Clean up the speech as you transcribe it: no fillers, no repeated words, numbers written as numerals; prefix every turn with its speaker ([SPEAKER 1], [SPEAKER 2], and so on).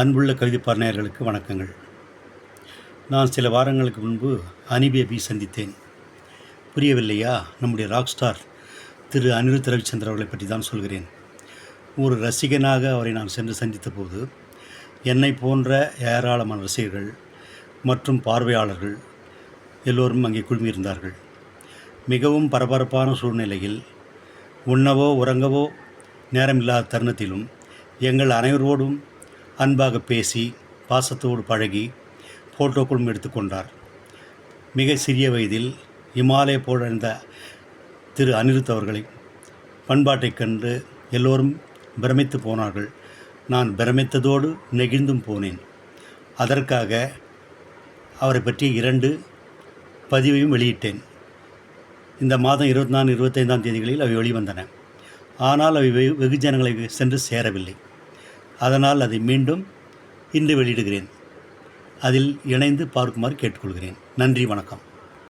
[SPEAKER 1] அன்புள்ள கவிதைப்பார் நேயர்களுக்கு வணக்கங்கள். நான் சில வாரங்களுக்கு முன்பு அனிபேபி சந்தித்தேன். புரியவில்லையா? நம்முடைய ராக் ஸ்டார் திரு அனிருத் ரவிச்சந்திரன் அவர்களை பற்றி தான் சொல்கிறேன். ஒரு ரசிகனாக அவரை நான் சென்று சந்தித்த போது என்னை போன்ற ஏராளமான ரசிகர்கள் மற்றும் பார்வையாளர்கள் எல்லோரும் அங்கே குழுமியிருந்தார்கள். மிகவும் பரபரப்பான சூழ்நிலையில் உண்ணவோ உறங்கவோ நேரமில்லாத தருணத்திலும் எங்கள் அனைவரோடும் அன்பாக பேசி பாசத்தோடு பழகி ஃபோட்டோக்களும் எடுத்துக்கொண்டார். மிக சிறிய வயதில் இமாலய புகழ்ந்த திரு அனிருத் அவர்களை பண்பாட்டைக் கண்டு எல்லோரும் பிரமித்து போனார்கள். நான் பிரமித்ததோடு நெகிழ்ந்தும் போனேன். அதற்காக அவரை பற்றி 2 பதிவையும் வெளியிட்டேன். இந்த மாதம் 24, 25ஆம் தேதிகளில் அவை வெளிவந்தன. ஆனால் அவை வெகுஜனங்களை சென்று சேரவில்லை. அதனால் அதை மீண்டும் இன்று வெளியிடுகிறேன். அதில் இணைந்து பார்க்குமாறு கேட்டுக்கொள்கிறேன். நன்றி, வணக்கம்.